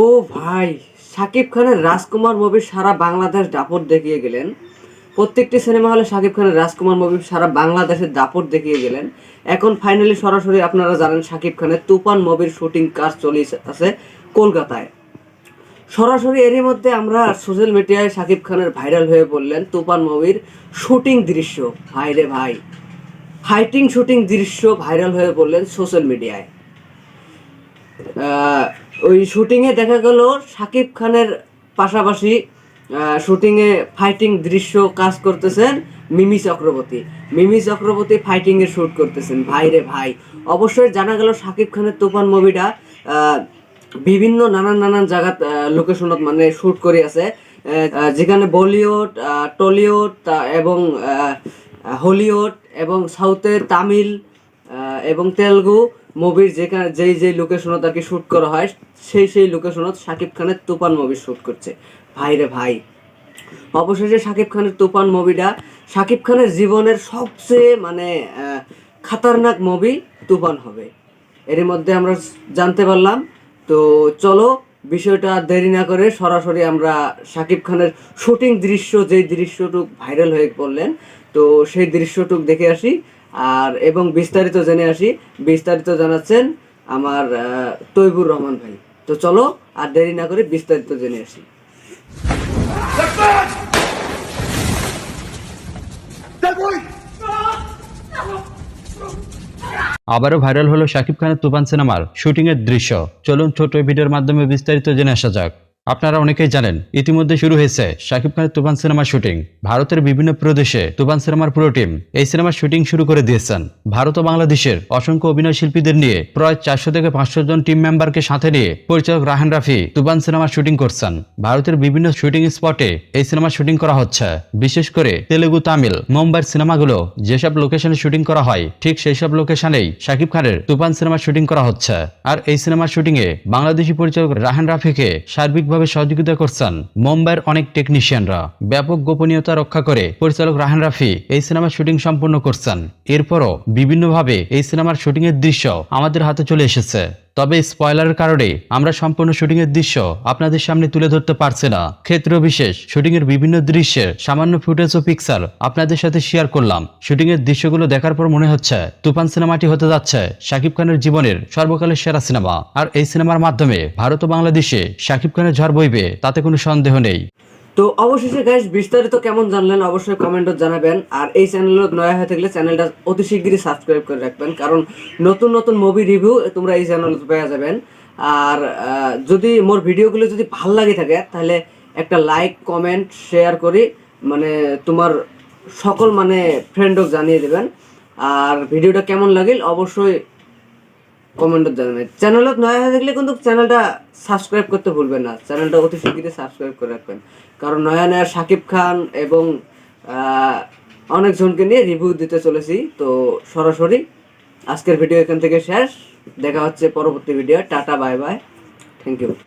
ও ভাই, শাকিব খানের রাজকুমার মুভি সারা বাংলাদেশ দাপট দেখিয়ে গেলেন। প্রত্যেকটি সিনেমা হলে শাকিব খানের রাজকুমার মুভি সারা বাংলাদেশের দাপট দেখিয়ে গেলেন। এখন ফাইনালি সরাসরি আপনারা জানেন শাকিব খানের তুফান মুভির শুটিং কাজ চলে আছে কলকাতায়। সরাসরি এরই মধ্যে আমরা সোশ্যাল মিডিয়ায় শাকিব খানের ভাইরাল হয়ে পড়লেন তুফান মুভির শুটিং দৃশ্য। ভাই রে ভাই, ফাইটিং শুটিং দৃশ্য ভাইরাল হয়ে পড়লেন সোশ্যাল মিডিয়ায়। ওই শুটিংয়ে দেখা গেল শাকিব খানের পাশাপাশি শুটিংয়ে ফাইটিং দৃশ্য কাজ করতেছেন মিমি চক্রবর্তী ফাইটিংয়ের শ্যুট করতেছেন। ভাই রে ভাই, অবশ্যই জানা গেল শাকিব খানের তুফান মুভিটা বিভিন্ন নানান জায়গা লোকেশনত মানে শ্যুট করে আছে, যেখানে বলিউড, টলিউড এবং হলিউড এবং সাউথের তামিল এবং তেলুগু মুভির যেখানে যেই লোকেশনত আর কি শ্যুট করা হয় সেই লোকেশনত শাকিব খানের তুফান মুভি শ্যুট করছে। ভাই রে ভাই, অবশেষে শাকিব খানের তুফান মুভিটা শাকিব খানের জীবনের সবচেয়ে মানে খাতারনাক মুভি তুফান হবে, এর মধ্যে আমরা জানতে পারলাম। তো চলো বিষয়টা দেরি না করে সরাসরি আমরা শাকিব খানের শুটিং দৃশ্য, যেই দৃশ্যটুক ভাইরাল হয়ে পড়লেন, তো সেই দৃশ্যটুক দেখে আসি আর এবং বিস্তারিত জেনে আসি। বিস্তারিত জানাচ্ছেন আমার তৈবুর রহমান ভাই। তো চলো আর দেরি না করে বিস্তারিত জেনে আসি। আবারও ভাইরাল হলো শাকিব খানের তুফান সিনেমার শুটিং এর দৃশ্য। চলুন ছোট ভিডিওর মাধ্যমে বিস্তারিত জেনে আসা যাক। আপনারা অনেকেই জানেন ইতিমধ্যে শুরু হয়েছে শাকিব খানের তুফান সিনেমার শুটিং। ভারতের বিভিন্ন প্রদেশে তুফান সিনেমার পুরো টিম এই সিনেমার শুটিং শুরু করে দিয়েছেন। ভারত ও বাংলাদেশের অসংখ্য অভিনয় শিল্পীদের নিয়ে প্রায় 400 থেকে 500 জন টিম মেম্বারকে সাথে নিয়ে পরিচালক রাহান রাফি তুফান সিনেমার শুটিং করছেন। ভারতের বিভিন্ন শুটিং স্পটে এই সিনেমার শুটিং করা হচ্ছে। বিশেষ করে তেলেগু, তামিল, মুম্বাইয়ের সিনেমাগুলো যেসব লোকেশনে শুটিং করা হয় ঠিক সেই সব লোকেশনেই শাকিব খানের তুফান সিনেমার শুটিং করা হচ্ছে। আর এই সিনেমার শুটিং এ বাংলাদেশি পরিচালক রাহান রাফিকে সার্বিক সহযোগিতা করছেন মুম্বাইয়ের অনেক টেকনিশিয়ানরা। ব্যাপক গোপনীয়তা রক্ষা করে পরিচালক রাহান রাফি এই সিনেমার শুটিং সম্পন্ন করছেন। এরপরও বিভিন্নভাবে এই সিনেমার শুটিং এর দৃশ্য আমাদের হাতে চলে এসেছে। তবে স্পয়লারের কারণে আমরা সম্পূর্ণ শুটিং এর দৃশ্য আপনাদের সামনে তুলে ধরতে পারছি না। ক্ষেত্র বিশেষ শুটিং এর বিভিন্ন দৃশ্যের সামান্য ফুটেজ ও পিকচার আপনাদের সাথে শেয়ার করলাম। শুটিং এর দৃশ্যগুলো দেখার পর মনে হচ্ছে তুফান সিনেমাটি হতে যাচ্ছে শাকিব খানের জীবনের সর্বকালের সেরা সিনেমা। আর এই সিনেমার মাধ্যমে ভারত ও বাংলাদেশে শাকিব খানের ঝড় বইবে, তাতে কোনো সন্দেহ নেই। তো অবশেষে গাইস বিস্তারিত কেমন জানলেন অবশ্যই কমেন্টে জানাবেন। আর এই চ্যানেলে নয়া হয়ে থাকলে চ্যানেলটা অতি শীঘ্রই সাবস্ক্রাইব করে রাখবেন, কারণ নতুন মুভি রিভিউ তোমরা এই চ্যানেলে পেয়ে যাবেন। আর যদি মোর ভিডিওগুলো যদি ভাল লাগে থাকে তাহলে একটা লাইক, কমেন্ট, শেয়ার করি মানে তোমার সকল মানে ফ্রেন্ডক জানিয়ে দেবেন। আর ভিডিওটা কেমন লাগিল অবশ্যই কমেন্টে জানাবেন। চ্যানেলত নয়া হয়ে থাকলে কিন্তু চ্যানেলটা সাবস্ক্রাইব করতে ভুলবেন না। চ্যানেলটা অতি শীঘ্রই সাবস্ক্রাইব করে রাখবেন, কারণ নয়া শাকিব খান এবং অনেকজনকে নিয়ে রিভিউ দিতে চলেছি। তো সরাসরি আজকের ভিডিও এখান থেকে শেষ। দেখা হচ্ছে পরবর্তী video. Ta-ta, bye bye, thank you.